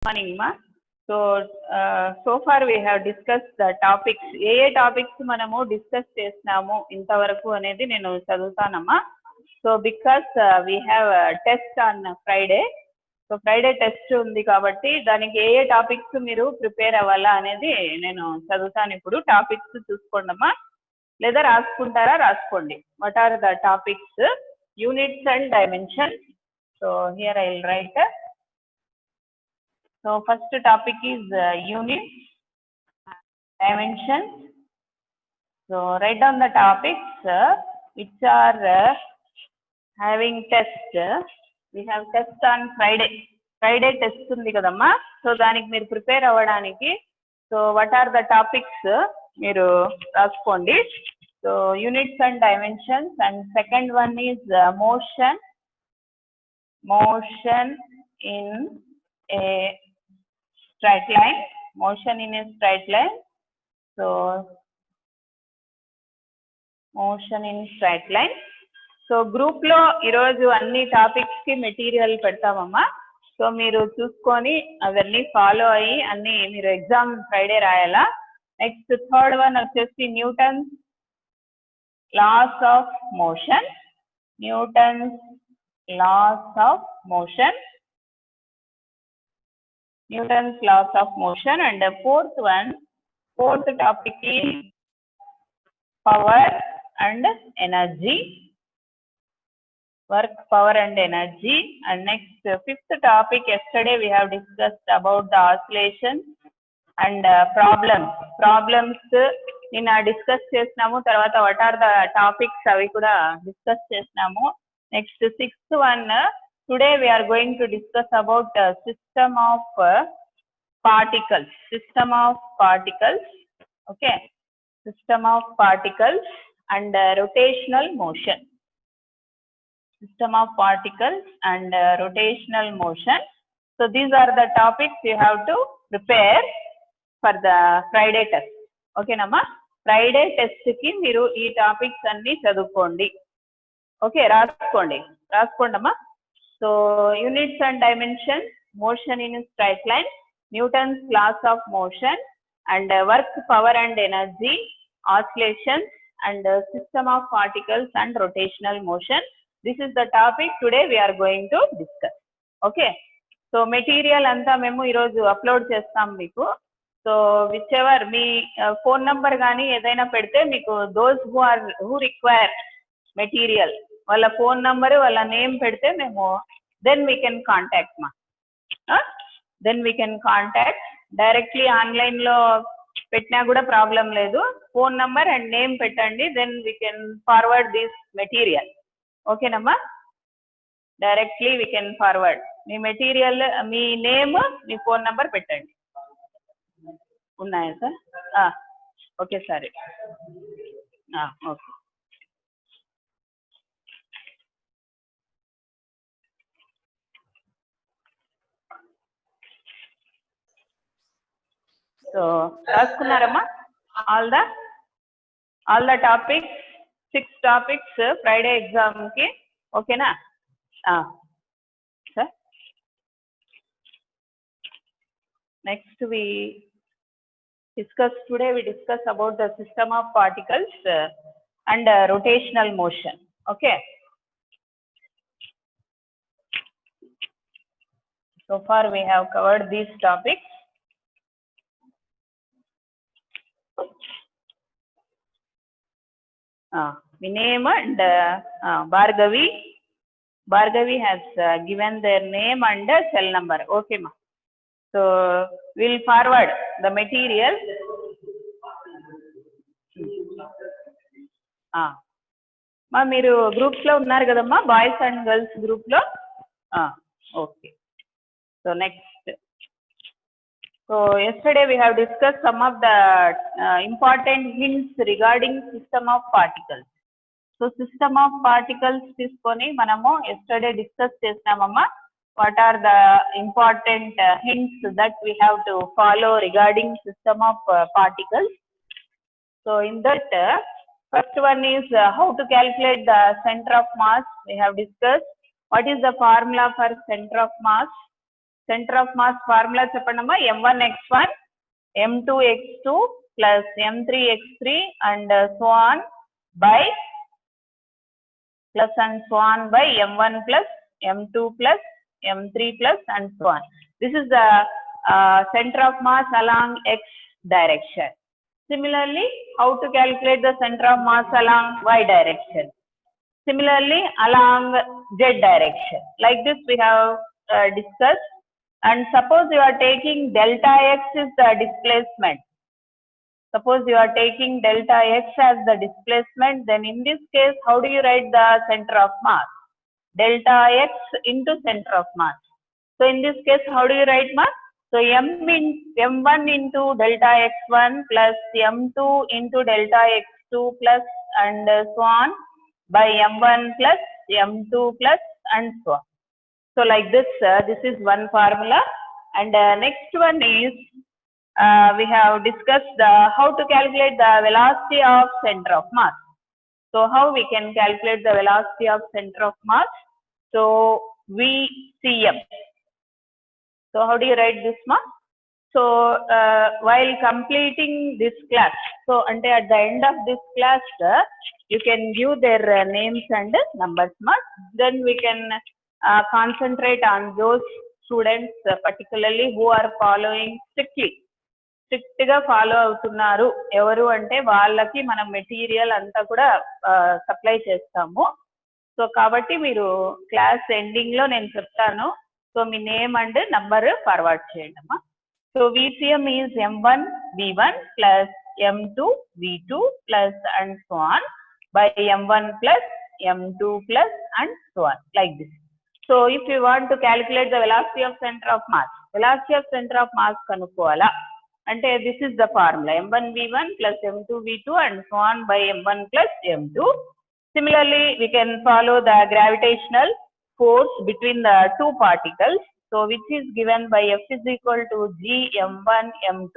Morning, ma. So far we have discussed the topics. A topics మనము discuss చేస్తున్నాము ఇంతవరకు అనేది నేను చదువుతానమ్మా. So because we have a test on Friday. So Friday test ఉంది కాబట్టి దానికి ఏ టాపిక్స్ మీరు ప్రిపేర్ అవ్వాలా అనేది నేను చదువుతాను. ఇప్పుడు టాపిక్స్ చూసుకోండమ్మా, లేదా రాసుకుంటారా రాసుకోండి. What are the topics? Units and dimensions. So here I will write. So first topic is units, dimensions. So write down the topics which are having test. We have test on Friday. Friday test undi kadamma. So daniki meer prepare avvadaniki, so what are the topics meeru raskondi. So units and dimensions, and second one is motion in a straight line. Motion in a straight line. So motion in straight line. So group లో ఈరోజు అన్ని topics కి material పెడతామమ్మా. So మీరు చూసుకొని అవన్నీ follow అయ్యి అన్ని మీరు ఎగ్జామ్ ఫ్రైడే రాయాలా. నెక్స్ట్ థర్డ్ వన్ వచ్చేసి Newton's laws of motion. Newton's laws of motion. Newton's laws of motion. And fourth topic is power and energy. Work, power and energy. And next fifth topic, yesterday we have discussed about the oscillations and problems nina discuss chesnamu. Tarvata what are the topics avi kuda discuss chesnamu. Next sixth one, today we are going to discuss about system of particles. Okay, system of particles and rotational motion. System of particles and rotational motion. So these are the topics you have to prepare for the Friday test. Okay nama, Friday test ki meeru ee topics anni chadukondi. Okay, raskondama. So units and dimensions, motion in a straight line, Newton's laws of motion, and work, power and energy, oscillations, and system of particles and rotational motion. This is the topic today we are going to discuss. Okay, so material anta memo ee roju upload chestam meeku. So whichever me phone number gaani edaina pedte meeku those who require material walla phone number walla name pedte memo then we can contact ma. Then we can contact directly. Online lo petna kuda problem ledu. Phone number and name petandi, then we can forward this material. Okay నమ్మా, directly we can forward. మీ material, మీ name, మీ phone number పెట్టండి. ఉన్నాయా sir? Okay సరే, okay. So రాసుకున్నారమ్మా all the topics? 6 topics Friday exam ki. Okay na? Sir, next we discuss about the system of particles and rotational motion. Okay, so far we have covered these topics. The name and Bhargavi has given their name and cell number. Okay ma, so we'll forward the material. మా మీరు groups లో ఉన్నారు కదమ్మా, boys and girls group లో. Okay, so next. So yesterday we have discussed some of the important hints regarding system of particles. So system of particles తీసుకొని మనము yesterday discuss చేసినామమ్మా. What are the important hints that we have to follow regarding system of particles? So in that first one is how to calculate the center of mass. We have discussed what is the formula for center of mass. center of mass formula cheppandamma. M1 x1, M2 x2 plus M3 x3 and so on by plus and so on by M1 plus M2 plus M3 plus and so on. This is the center of mass along x direction. Similarly, how to calculate the center of mass along y direction? Similarly, along z direction. Like this we have discussed. And suppose you are taking delta x is the displacement. Suppose you are taking delta x as the displacement, then in this case, how do you write the center of mass? Delta x into center of mass. So in this case, how do you write mass? So m1 into delta x1 plus m2 into delta x2 plus and so on by m1 plus m2 plus and so on. So like this, this is one formula. And next one is we have discussed how to calculate the velocity of center of mass. So how we can calculate the velocity of center of mass? So VCM. So how do you write this mass? So while completing this class, so at the end of this class, you can give their names and numbers mass. Then we can concentrate on those students particularly who are following strict గా follow అవుతున్నారు. ఎవరు అంటే వాళ్ళకి మనం material అంతా కూడా supply చేస్తాము. So కాబట్టి మీరు క్లాస్ ఎండింగ్ లో నేను చెప్తాను. సో మీ నేమ్ అండ్ నంబర్ ఫార్వర్డ్ చేయండి అమ్మా. So VCM is M1 V1 plus M2 V2 plus and so on by M1 plus M2 plus and so on like this. So if you want to calculate the velocity of centre of mass, velocity of centre of mass కనుక్కోవాలా అంటే this is the formula M1 V1 plus M2 V2 and so on by M1 plus M2. Similarly, we can follow the gravitational force between the two particles. So which is given by F is equal to G M1 M2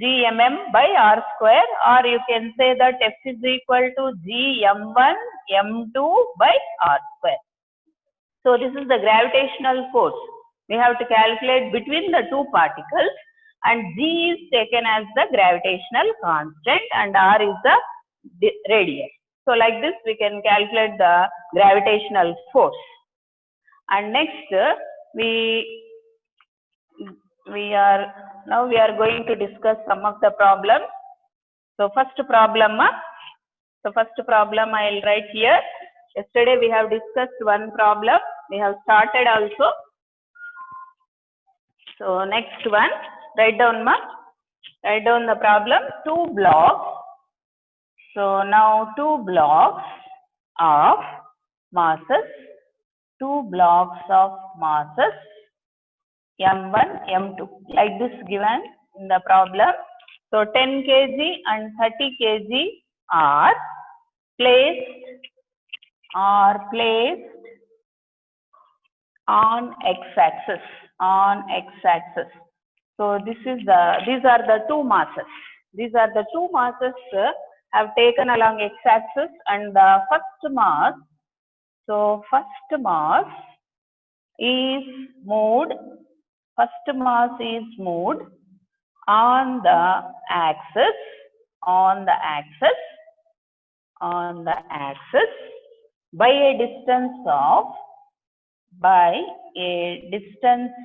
G mm by R square, or you can say that F is equal to G M1 M2 by R square. So this is the gravitational force we have to calculate between the two particles. And G is taken as the gravitational constant and R is the radius. So like this we can calculate the gravitational force. And next we are going to discuss some of the problems. So first problem I will write here. Yesterday we have discussed one problem. We have started also. So next one, write down the problem. 2 blocks. So now 2 blocks of masses, 2 blocks of masses M1 M2 like this given in the problem. So 10 kg and 30 kg are placed on x-axis. So these are the two masses. These are the two masses have taken along x-axis, and the first mass. So first mass is moved. First mass is moved on the axis. By a distance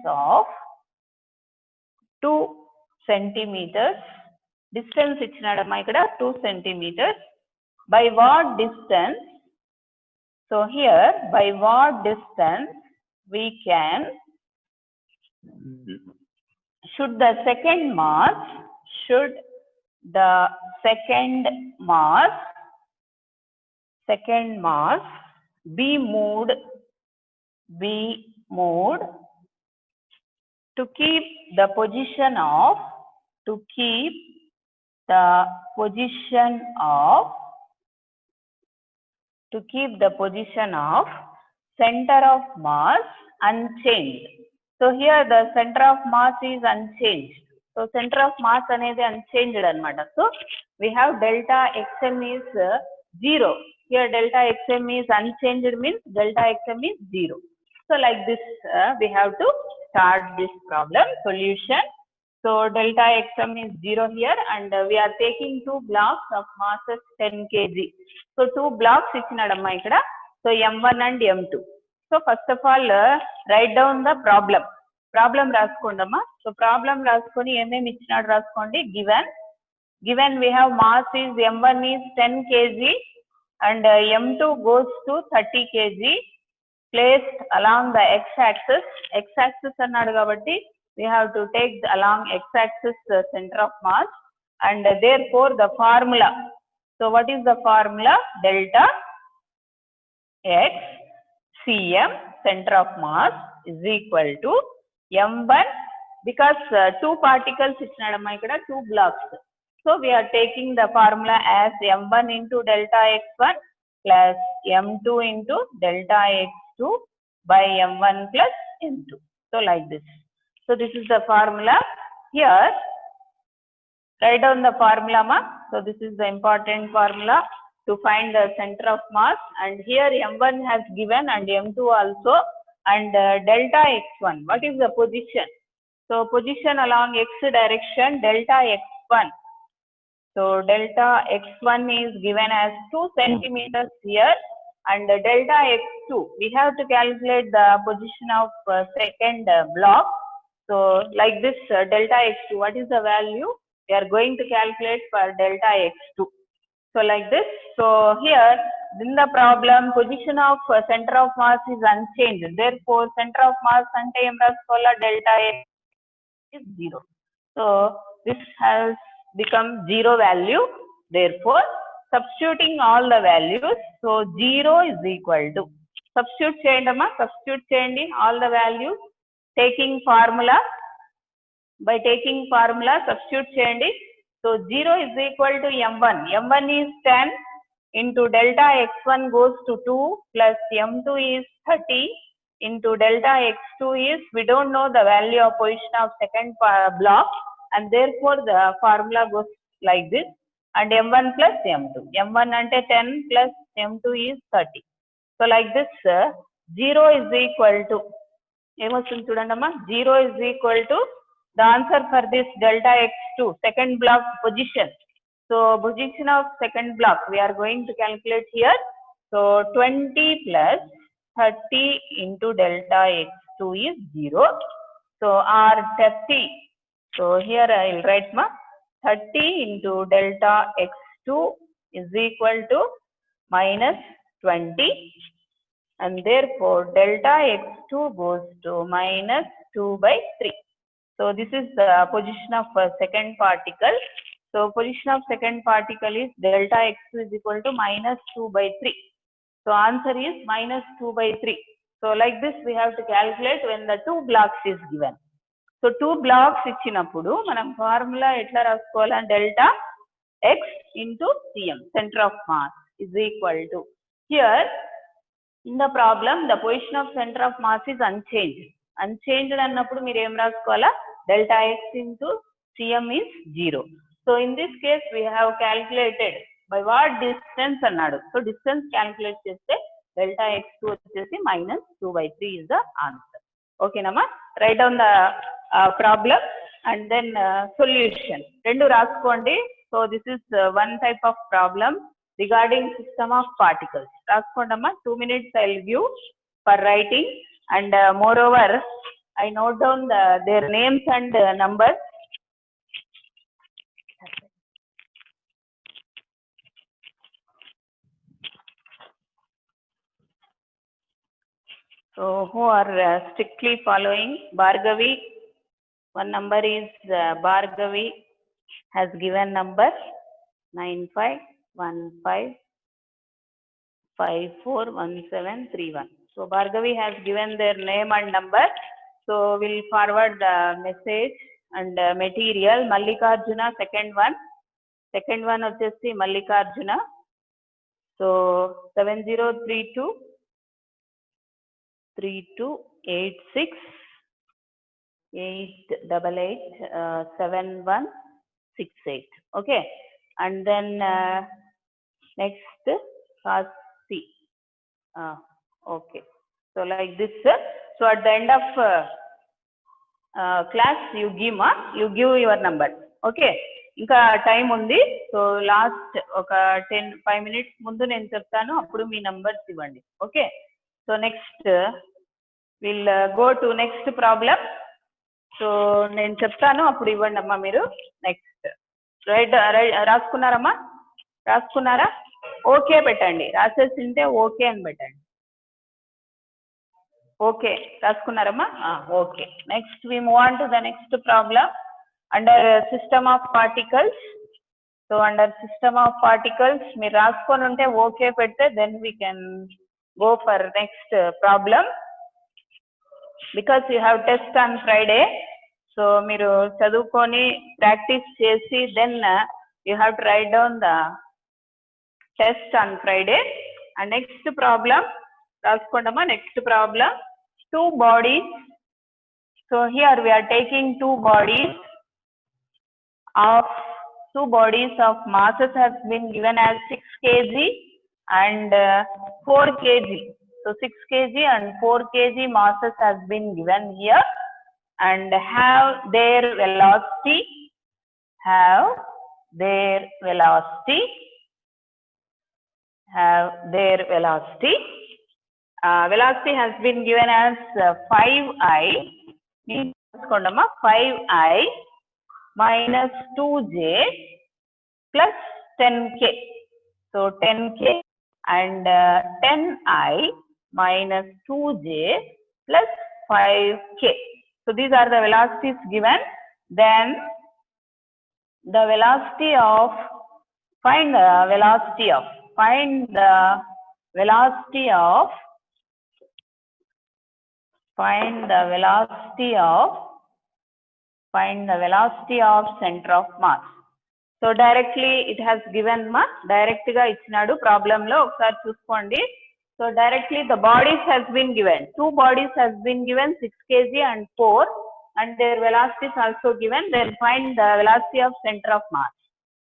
of 2 centimeters. Distance ఇచ్చినాడమ్మా ఇక్కడ 2 centimeters. By what distance? So here by what distance we can, should the second mass be moved to keep the position of center of mass unchanged. So here the center of mass is unchanged. So center of mass anedi unchanged anamata. So we have delta xm is 0. Here delta xm is unchanged means delta xm is 0. So like this we have to start this problem solution. So delta xm is 0 here, and we are taking 2 blocks of masses 10 kg. So 2 blocks ichinadamma ikkada. So m1 and m2. So first of all write down the problem. Problem raskondamma. So problem raskoni em ichinadu raskondi. Given we have mass is m1 is 10 kg and m2 goes to 30 kg placed along the x-axis. X-axis annadu kabatti we have to take along x-axis center of mass, and therefore the formula. So what is the formula? Delta x cm center of mass is equal to m1, because 2 particles ichinadamma ikkada 2 blocks. So we are taking the formula as m1 into delta x1 plus m2 into delta x2 by m1 plus m2. So like this. So this is the formula. Here write down the formula ma. So this is the important formula to find the center of mass, and here m1 has given and m2 also, and delta x1, what is the position? So position along x direction, delta x1. So delta x1 is given as 2 centimeters here, and delta x2, we have to calculate the position of second block. So like this, delta x2, what is the value? We are going to calculate for delta x2. So like this. So here in the problem, position of center of mass is unchanged. Therefore center of mass ante em raskovala, delta x is 0. So this has become 0 value. Therefore substituting all the values, so 0 is equal to, substitute cheyandama, substitute cheyandi all the values, taking formula. By taking formula substitute cheyandi. So 0 is equal to m1. m1 is 10 into delta x1 goes to 2 plus m2 is 30 into delta x2 is, we don't know the value of position of second block, and therefore the formula goes like this, and m1 plus m2. m1 ante 10 plus m2 is 30. So like this 0 is equal to, emostundi chudandamma, 0 is equal to the answer for this delta x2 second block position. So position of second block we are going to calculate here. So 20 plus 30 into delta x2 is 0. So r 30. So here I will write 30 into delta x2 is equal to minus 20, and therefore delta x2 goes to minus 2 by 3. So this is the position of second particle. So position of second particle is delta x2 is equal to minus 2 by 3. So answer is minus 2 by 3. So like this we have to calculate when the 2 blocks is given. So 2 blocks ఇచ్చినప్పుడు మనం formula ఎట్లా రాసుకోవాలా? Delta x into cm center of mass is equal to, here in the problem the position of center of mass is unchanged అన్నప్పుడు మీరు ఏం రాసుకోవాలా? delta x into cm is 0. So in this case we have calculated by what distance అన్నాడు. So distance calculate చేస్తే delta x2 వచ్చేసి minus 2 by 3 is the answer. Okay nama, write down the problem and then solution. Rendu raskondi. So this is one type of problem regarding system of particles. Raskondamma, 2 minutes I will give for writing, and moreover I note down their names and numbers. So who are strictly following? Bhargavi, one number is Bhargavi has given number 9515541731. So Bhargavi has given their name and number. So we'll forward the message and material. Mallikarjuna, second one వచ్చేసి Mallikarjuna. So 7032 3286 888 7168. Okay, and then next Kasi. Okay, so like this. So at the end of class you give your number. Okay, ఇంకా time ఉంది. So last ఒక 5 minutes ముందు నేను చెప్తాను, అప్పుడు మీ numbers ఇవ్వండి. Okay, so next will go to next problem. So నేను చెప్తాను, అప్పుడు ఇవ్వండి అమ్మా మీరు. నెక్స్ట్ రాసుకున్నారమ్మా? రాసుకున్నారా? ఓకే పెట్టండి, రాసేసి ఉంటే ఓకే అని పెట్టండి. ఓకే రాసుకున్నారమ్మా? Okay. Next we move on to the next problem under system of particles. So under system of particles మీరు రాసుకొని ఉంటే ఓకే పెడితే then we can go for next problem. Because you have test on Friday. So మీరు చదువుకొని practice చేసి then you have to write down the test on Friday. And next problem రాసుకోండమ్మా. Next problem, 2 bodies. So here we are taking 2 bodies of masses has been given as 6 kg and 4 kg. So 6 kg and 4 kg masses has been given here and have their velocity. Velocity has been given as 5i. 5i minus 2j plus 10k. So 10k and 10i minus 2j plus 5k. So these are the velocities given. Then the velocity of find the velocity of center of mass. So directly it has given ma, direct ga ichhinadu problem lo okasari chuskondi. So directly the bodies has been given, 2 bodies has been given 6 kg and 4 and their velocities also given. Then find the velocity of center of mass.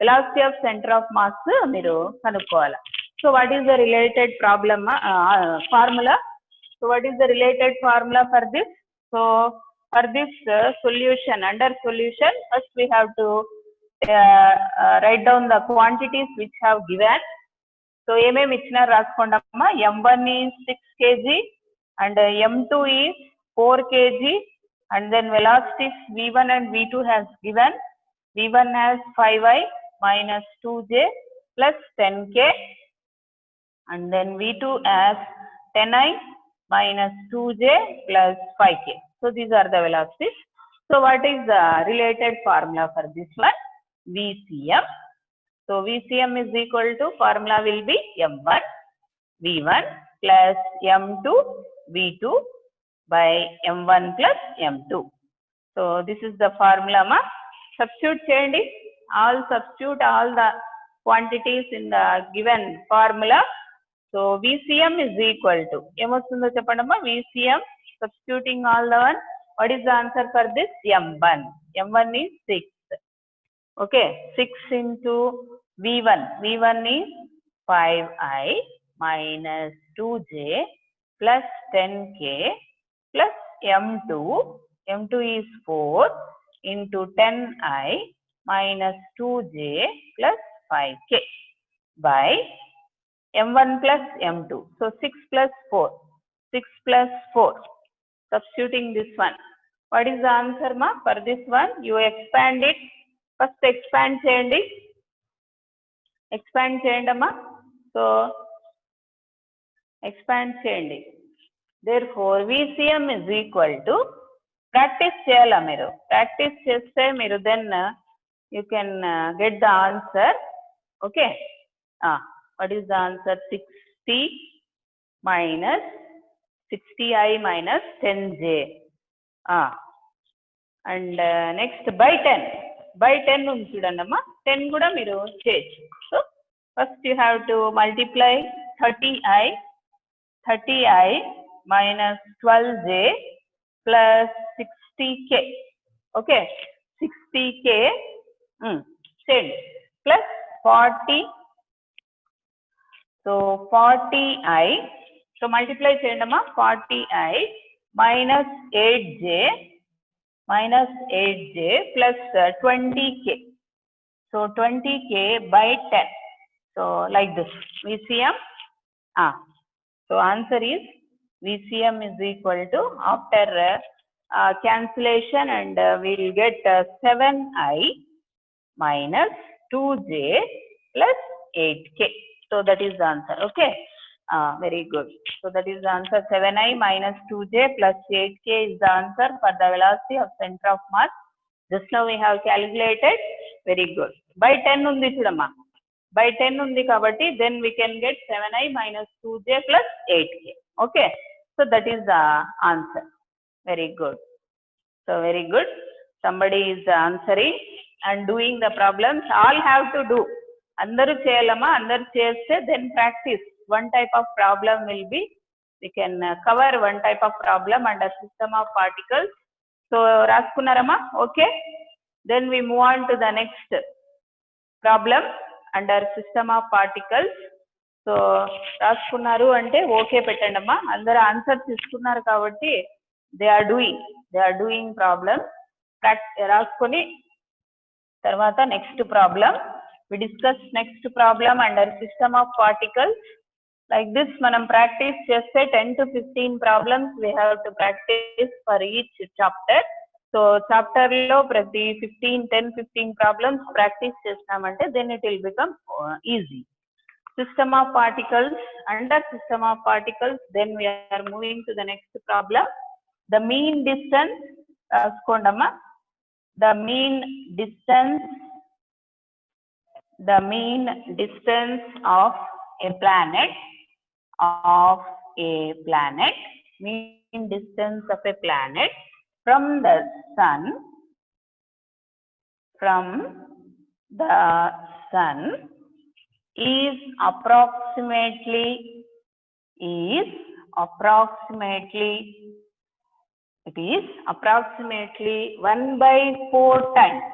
Velocity of center of mass మీరు కనుక్కోవాలి. So what is the related problem formula? So what is the related formula for this? So for this solution, under solution, first we have to write down the quantities which have given. So ఏమేమి ఇచ్చినారు రాసుకోండమ్మా. m1 is 6 kg and m2 is 4 kg and then velocities v1 and v2 has given. v1 has 5i minus 2j plus 10k and then v2 has 10i minus 2j plus 5k. So these are the velocities. So what is the related formula for this one? VCM. So VCM is equal to, formula will be m1 v1 plus m2 v2 by m1 plus m2. So this is the formula ma. Substitute cheyandi. Substitute all the quantities in the given formula. So VCM is equal to, ఏమొస్తుందో చెప్పండమ్మా. VCM, substituting all the one, what is the answer for this? m1. m1 is 6. Okay, 6 into v1. v1 is 5i minus 2j plus 10k plus m2. m2 is 4 into 10i minus 2j plus 5k by m1 plus m2. So 6 plus 4. 6 plus 4. Substituting this one. What is the answer ma? For this one, you expand it. First expand cheyandi. Expand cheyandamma. So expand cheyandi. Therefore VCM is equal to, practice cheyala meeru. Practice cheste meeru then you can get the answer. Okay. What is the answer? 60 minus 60i minus 10j. And next by 10. By 10 ఉంది చూడండమ్మా. 10 కూడా మీరు చేయొచ్చు. So first you have to multiply 30i minus 12j plus 60k. Okay, 60k చేయండి plus 40. So 40i, so multiply cheyandamma, 40i minus 8j minus 8j plus 20k. So 20k by 10. So like this, VCM. So answer is VCM is equal to, after cancellation, and we'll get 7i minus 2j plus 8k. So that is the answer. Okay. Very good. So that is the answer. 7i minus 2j plus 8k is the answer for the velocity of center of mass. Just now we have calculated. Very good. By 10 undi chudamma. By 10 undi kabatti, then we can get 7i minus 2j plus 8k. Okay. So that is the answer. Very good. So very good. Somebody is answering and doing the problems. All have to do. Andaru cheyalama, andaru cheste, then practice. One type of problem will be, we can cover one type of problem under system of particles. So raskunnarama, okay. Then we move on to the next problem under system of particles. So raskunnaru ante okay pettandamma. Andaru answer istunnaru kabatti they are doing problem. రాసుకొని తర్వాత next problem. We discuss next problem under system of particles. Like this, మనం practice చేస్తే 10 to 15 problems we have to practice for each chapter. So chapter లో ప్రతి 10-15 problems practice చేస్తామంటే then it will become easy. System of particles. Under system of particles, then we are moving to the next problem. The mean distance, రాసుకోండమ్మా. The mean distance of a planet, mean distance of a planet from the sun is approximately 1/4 times.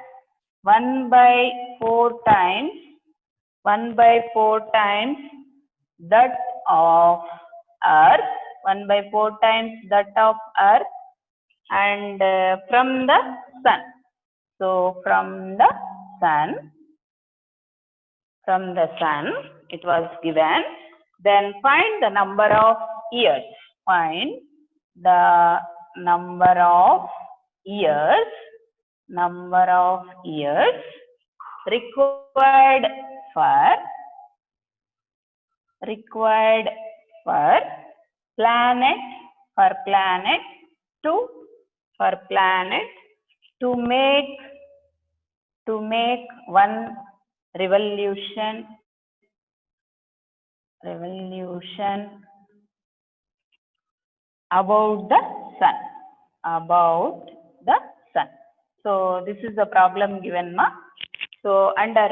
1/4 times that of Earth. 1/4 times that of Earth, and from the sun. So from the sun it was given. Then find the number of years. Find the number of years required for planet to make one revolution about the sun. So this is the problem given, ma. So under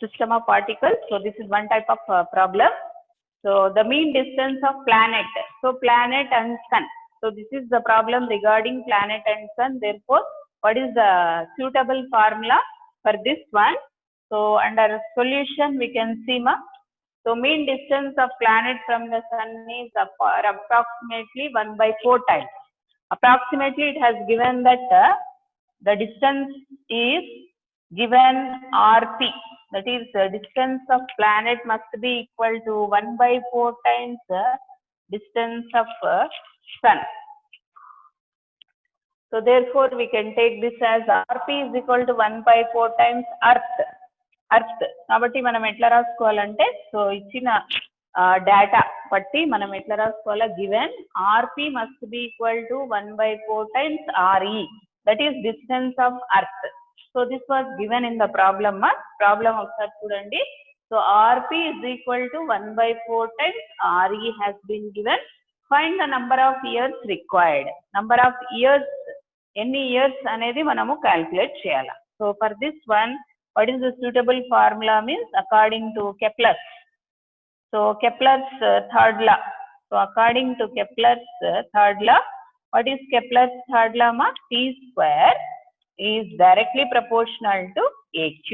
system of particles, so this is one type of problem. So the mean distance of planet. So planet and sun. So this is the problem regarding planet and sun. Therefore, what is the suitable formula for this one? So under solution we can see, ma. So mean distance of planet from the sun is approximately 1/4 times. Approximately it has given that the distance is given RP. That is, the distance of planet must be equal to 1/4 times the distance of sun. So therefore we can take this as RP is equal to 1/4 times Earth. కాబట్టి మనం ఎట్లా రాసుకోవాలంటే, so ఇచ్చిన data బట్టి మనం ఎట్లా రాసుకోవాలా, given RP must be equal to 1/4 times RE, that is distance of Earth. So this was given in the problem. Problem ఒకసారి చూడండి. So RP is equal to 1/4 times RE has been given. Find the number of years required. Number of years, ఎన్ని years అనేది మనము calculate చేయాలా. So for this one, what is the suitable formula means according to Kepler. So Kepler's third law. So according to Kepler's third law, what is Kepler's third law, ma? T square is directly proportional to AQ.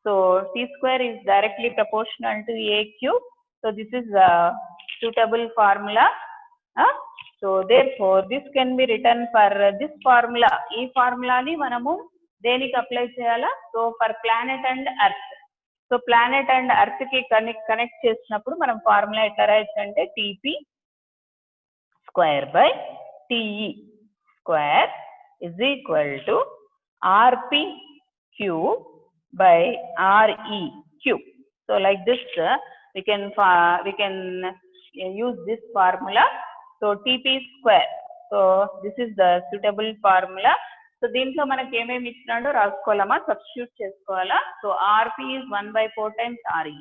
So T square is directly proportional to AQ. So this is a suitable formula. So therefore this can be written for this formula. ఈ ఫార్ములాని మనము దేనికి apply చేయాలా? So for planet and earth. So planet and earth కి connect చేసినప్పుడు మనం formula ఎట్లా రాయొచ్చు అంటే TP square by TE square is equal to rp cube by re cube. So like this we can use this formula. So TP square. So this is the suitable formula. So దీంట్లో మనకి ఏమేమి ఇచ్చినాడో రాసుకోవాలమా, substitute చేసుకోవాలా. So RP is 1/4 times RE.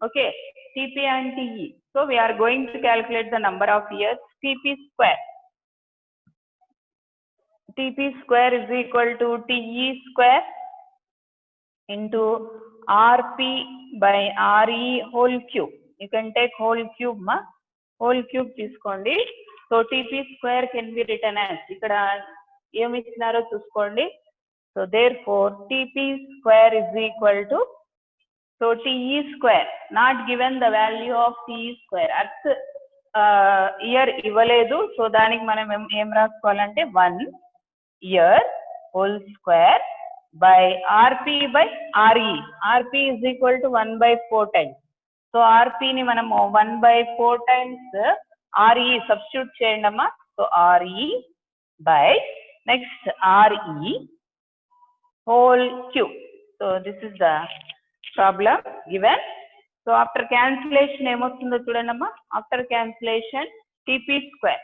Okay, TP and TE. So we are going to calculate the number of years. TP square. TP square is equal to TE square into RP by RE whole cube. You can take whole cube ma, whole cube తీసుకోండి. So TP square can be written as, ఇక్కడ ఏమి ఇచ్చినారో చూసుకోండి. So therefore TP square is equal to, so TE square, not given the value of TE square. Earth year ఇవ్వలేదు. So దానికి మనం ఏం రాసుకోవాలంటే 1 year whole square by RP by RE. RP is equal to 1/4 times. So RP ni manamu 1/4 times RE substitute cheyandama. So RE by next RE whole cube. So this is the problem given. So after cancellation emostundo chudandama, after cancellation TP square.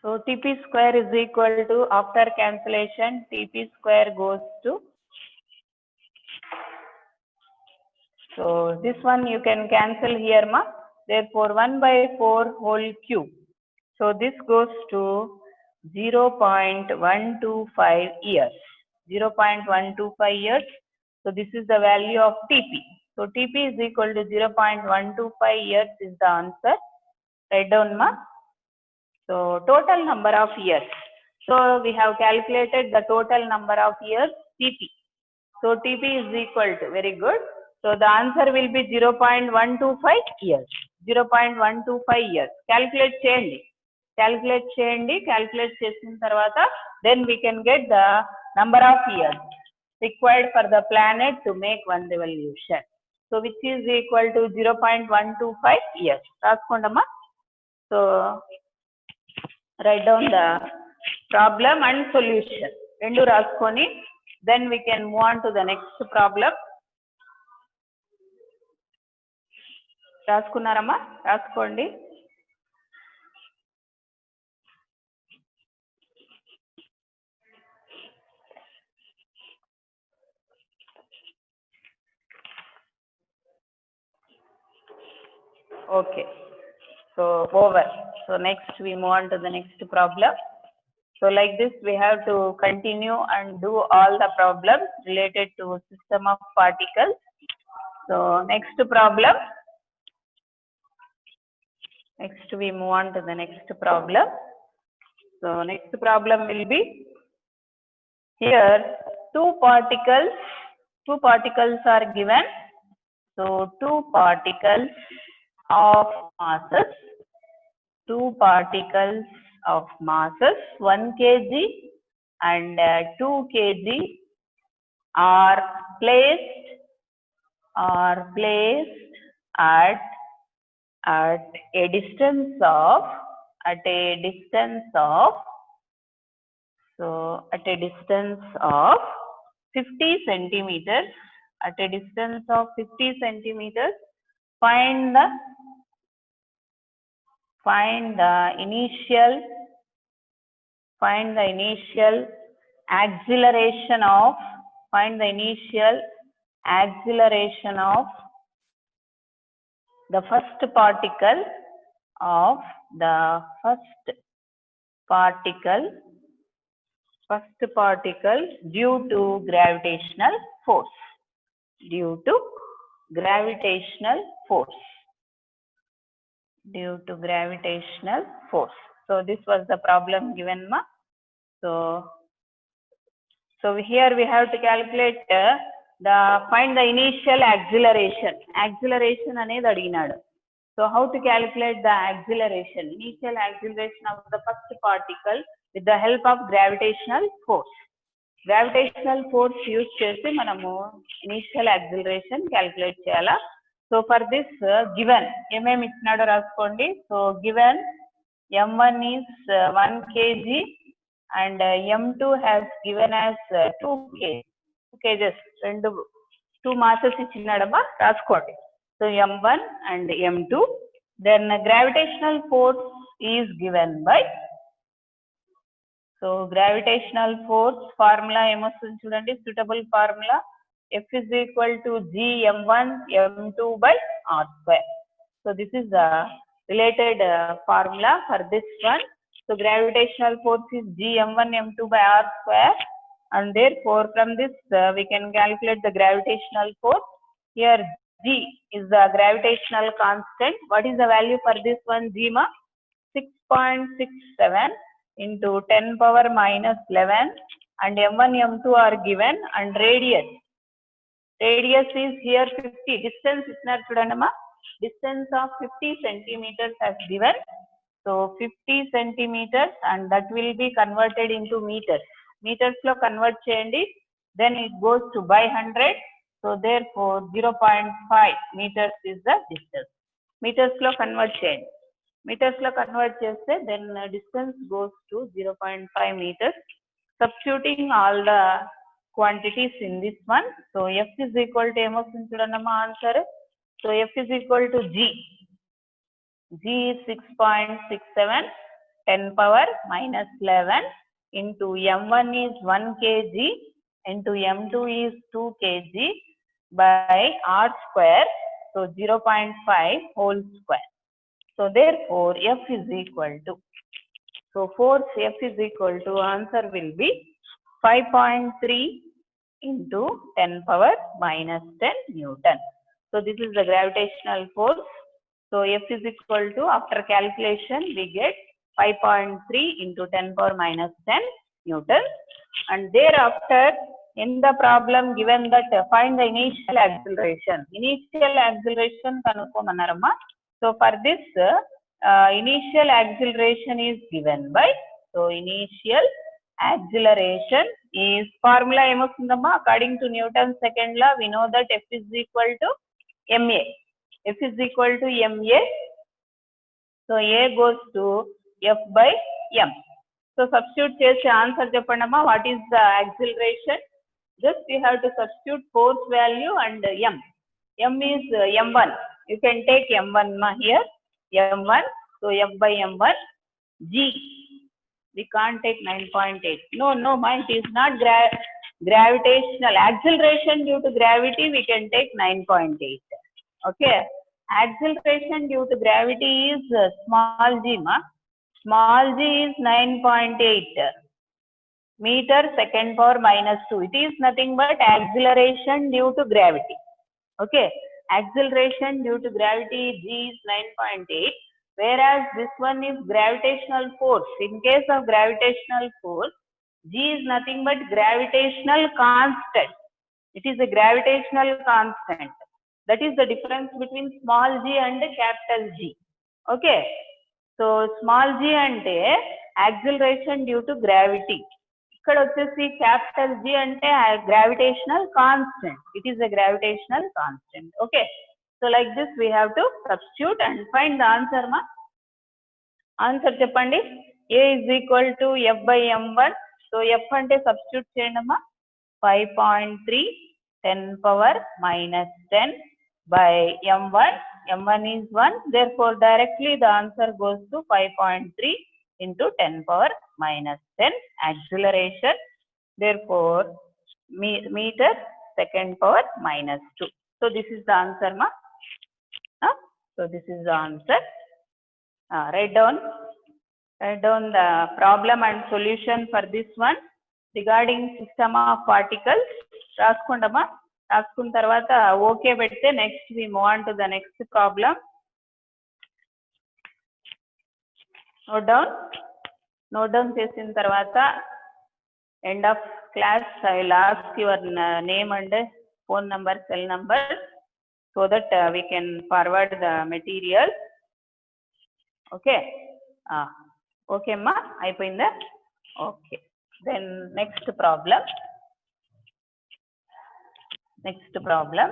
So TP square is equal to, after cancellation, TP square goes to, so this one you can cancel here ma, therefore 1/4 whole cube. So this goes to 0.125 years, 0.125 years. So this is the value of TP. So TP is equal to 0.125 years is the answer. Write down ma. So total number of years. So we have calculated the total number of years TP. So TP is equal to, very good. So the answer will be 0.125 years. 0.125 years. Calculate cheyandi. Calculate chesin tarvata then we can get the number of years required for the planet to make one revolution. So which is equal to 0.125 years. Raskondama. So write down the problem and solution. Rendu raskoni, then we can move on to the next problem. Raskunnarama, raskondi. Okay, so over. So next we move on to the next problem. So like this we have to continue and do all the problems related to system of particles. So next problem. Next we move on to the next problem. So next problem will be, here two particles are given. So two particles of masses, 1 kg and 2 kg are placed at a distance of, so at a distance of 50 centimeters, at a distance of 50 centimeters. Find the initial acceleration of, the first particle due to gravitational force. So this was the problem given ma. So here we have to calculate find the initial acceleration. Acceleration అనేది అడిగినాడు. So how to calculate the acceleration? Initial acceleration of the first particle with the help of gravitational force. Gravitational force use చేసి మనము initial acceleration calculate చేయాలా. So for this given ఏమేమి ఇచ్చినాడో రాసుకోండి. So given m1 is 1 kg and m2 has given as 2 kgs. two masses ఇచ్చినాడమ్మా రాసుకోండి. So m1 and m2. Then gravitational force is given by. So gravitational force formula ఏమొస్తుంది చూడండి, suitable formula F is equal to g m1 m2 by r square. So this is the related formula for this one. So gravitational force is g m1 m2 by r square, and therefore from this we can calculate the gravitational force. Here g is the gravitational constant. What is the value for this one? G ma 6.67 into 10 power minus 11, and m1 m2 are given, and radius is here 50. Distance is not chudandama, distance of 50 centimeters has given. So 50 centimeters, and that will be converted into meters. Meters lo convert cheyandi, then it goes to by 100. So therefore 0.5 meters is the distance. Meters lo convert cheyandi. Meters lo convert cheste, then distance goes to 0.5 meters. Substituting all the quantities in this one. So F is equal to answer. So F is equal to G. G is 6.67, 10 power minus 11 into m1 is 1 kg into m2 is 2 kg by r square. So 0.5 whole square. So therefore F is equal to, so force F is equal to, answer will be 5.3 into 10 power minus 10 Newton. So this is the gravitational force. So F is equal to, after calculation we get 5.3 into 10 power minus 10 Newton. And thereafter in the problem given that find the initial acceleration. Initial acceleration kanukomanarama. So for this initial acceleration is given by, so initial acceleration is formula emostundamma, according to Newton's second law we know that F is equal to ma. F is equal to ma. So a goes to F by m. So substitute chesi answer cheppandamma, what is the acceleration? Just you have to substitute force value and m. M is m1. You can take m1 ma here, m1. So F by m1. G, we can't take 9.8. No ma, it is not gravitational. Acceleration due to gravity we can take 9.8. Okay, acceleration due to gravity is small g ma. Small g is 9.8 meter second power minus 2. It is nothing but acceleration due to gravity. Okay, acceleration due to gravity g is 9.8, whereas this one is gravitational force. In case of gravitational force, g is nothing but gravitational constant. It is a gravitational constant. That is the difference between small g and capital G. Okay, so small g ante acceleration due to gravity. ఇక్కడ వచ్చేసి capital G అంటే gravitational constant. It is a gravitational constant. Okay, so like this we have to substitute and find the answer ma. Answer cheppandi. A is equal to F by m1. So F ante substitute cheyandi ma. 5.3 10 power minus 10 by m1. m1 is 1. Therefore directly the answer goes to 5.3 into 10 power minus 10 acceleration. Therefore meter second power minus 2. So this is the answer ma. So this is the answer. Write down the problem and solution for this one regarding system of particles. రాసుకోండమ్మా. రాసుకున్న తర్వాత okay పెడితే next we move on to the next problem. Note down చేసిన తర్వాత end of class I will ask your name and phone number, cell number, so that we can forward the material. Okay. Okay, ma. Aipoyinda. Okay. Then next problem. Next problem.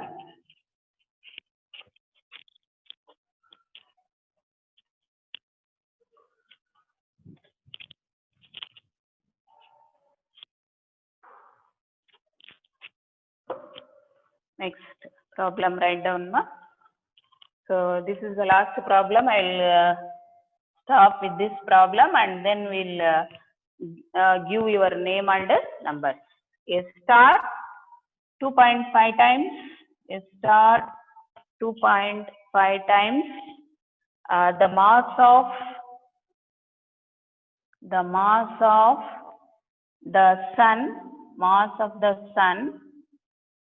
Next problem, write down, ma. So this is the last problem. I'll stop with this problem and then we'll give your name and number. A star 2.5 times. A star 2.5 times the mass of the sun.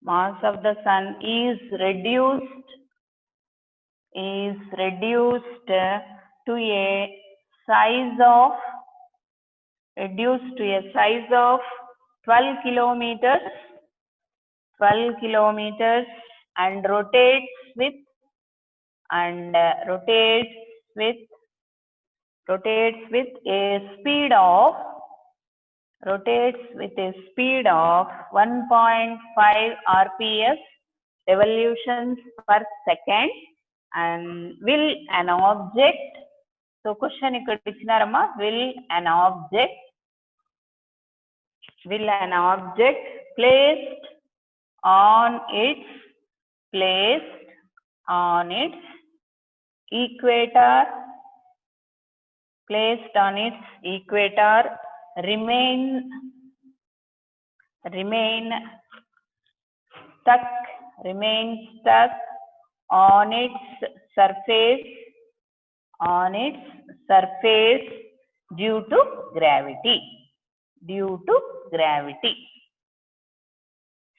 Mass of the sun is reduced to a size of 12 kilometers and rotates with a speed of 1.5 rps revolutions per second. And will an object, so question ikkada ichinaramma, will an object placed on its equator remain stuck on its surface due to gravity.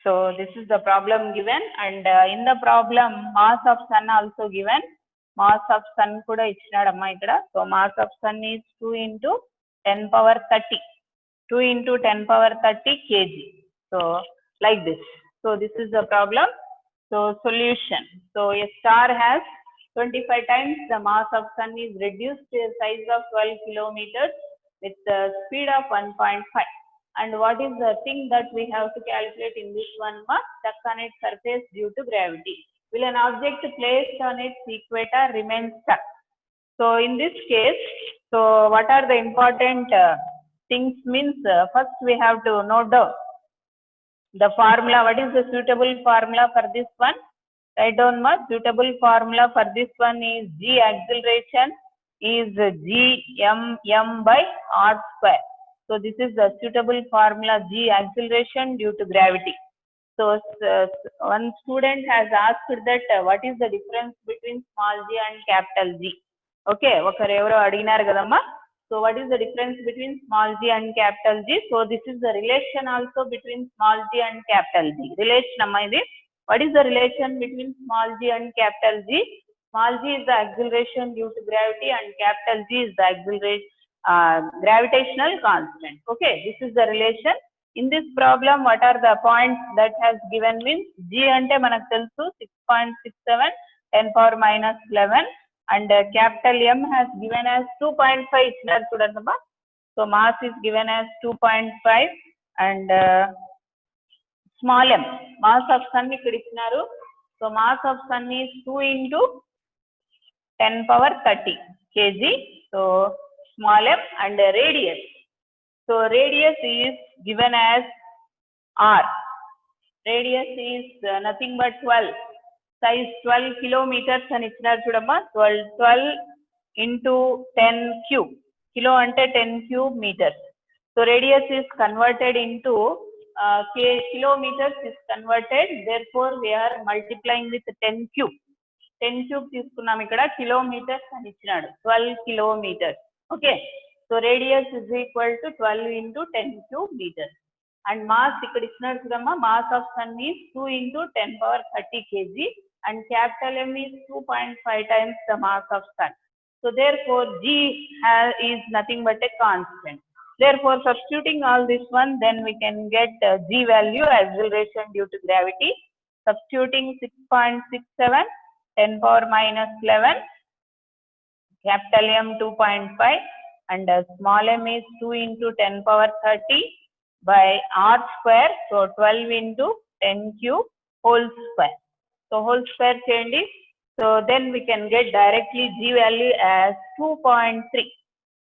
So this is the problem given, and in the problem mass of sun also given. Mass of sun kuda ichchadamma ikkada. So mass of sun is 2 into 10 power 30. 2 into 10 power 30 kg. So like this. So this is the problem. So solution. So a star has 25 times the mass of sun is reduced to a size of 12 kilometers with the speed of 1.5. And what is the thing that we have to calculate in this one? Mass stuck on its surface due to gravity. Will an object placed on its equator remain stuck? So in this case, so what are the important things means? First we have to note down the formula. What is the suitable formula for this one? Write down, ma. Suitable formula for this one is G acceleration is G_m by r square. So this is the suitable formula, G acceleration due to gravity. So one student has asked that what is the difference between small g and capital G? Okay, okaru evaro adiginar kadamma. So what is the difference between small g and capital G? So this is the relation also between small g and capital G. Relation amma idi. What is the relation between small g and capital G? Small g is the acceleration due to gravity and capital G is the gravitational constant. Okay, this is the relation. In this problem, what are the points that has given means? G ante manaku telusu 6.67 10 power minus 11 and capital M has given as 2.5 ichinaru chudandamma. So mass is given as 2.5 and small m, mass of sun ikkada ichinaru. So mass of sun is 2 into 10 power 30 kg. So small m and radius. So radius is given as r. Radius is nothing but 12. Size 12 kilometers and ichinaru chudamma. 12 into 10 cube. Kilo ante 10 cube meters. So radius is converted into kilometers is converted. Therefore we are multiplying with 10 cube. 10 cube తీసుకున్నాం ఇక్కడ, kilometers అని ఇచ్చినాడు 12 kilometers. Okay, so radius is equal to 12 into 10 cube meters. And mass ikkada ichinaru chudamma, mass of sun is 2 into 10 power 30 kg and capital M is 2.5 times the mass of sun. So therefore G is nothing but a constant. Therefore substituting all this one, then we can get G value, acceleration due to gravity. substituting 6.67, 10 power minus 11, capital M 2.5, and small m is 2 into 10 power 30 by r square, so 12 into 10 cube whole square. So whole square change, so then we can get directly G value as 2.3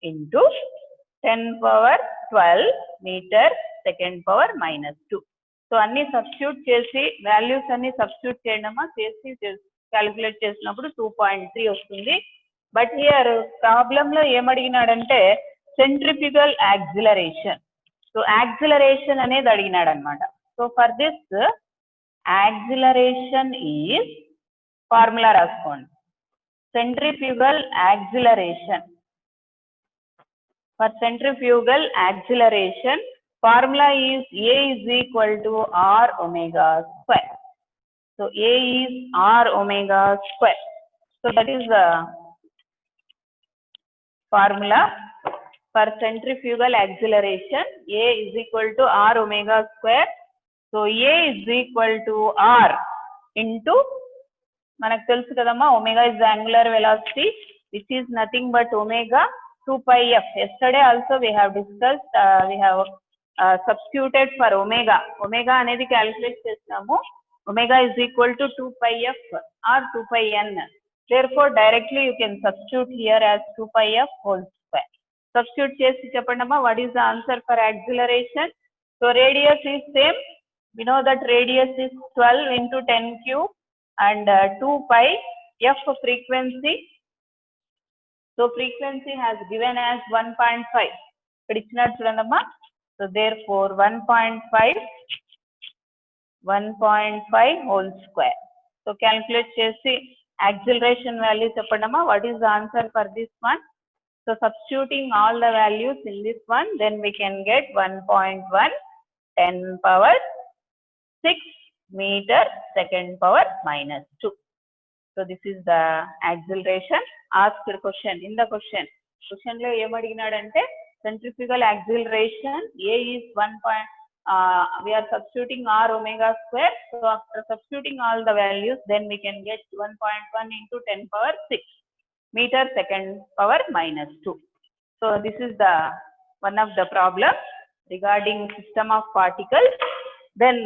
into 10 power 12 meter second power minus 2. So అన్ని substitute చేసి values అన్ని substitute చేయడమా చేసి calculate చేసినప్పుడు 2.3 వస్తుంది. But here problem లో ఏమడిగినాడంటే centrifugal acceleration. So acceleration అనేది అడిగినాడు అనమాట. So for this acceleration is formula రాసుకోండి. Centrifugal acceleration, for centrifugal acceleration, formula is A is equal to R omega square. So A is R omega square. So that is the formula for centrifugal acceleration. A is equal to R omega square. So A is equal to R into, మనకు తెలుసు కదమ్మా, omega is the angular velocity, which is nothing but omega 2 pi f. Yesterday also we have discussed, we have substituted for omega. Omega అనేది calculate చేస్తాము. Omega is equal to 2 pi f or 2 pi n. Therefore directly you can substitute here as 2 pi f whole square. Substitute చేసి చెప్పండమ్మా, what is the answer for acceleration? So radius is same. We know that radius is 12 into 10 cube and 2 pi f frequency. So frequency has given as 1.5. ఇక్కడ ఇచ్చినట్టు చూడండమ్మా. So therefore 1.5 whole square. So calculate చేసి acceleration value చెప్పండమ్మా, what is the answer for this one? So substituting all the values in this one, then we can get 1.1 10 power 6 meter second power minus 2. So this is the acceleration. Asked question in the question lo em adiginadante centrifugal acceleration A is 1. We are substituting R omega square. So after substituting all the values, then we can get 1.1 into 10 power 6 meter second power minus 2. So this is the one of the problem regarding system of particles. Then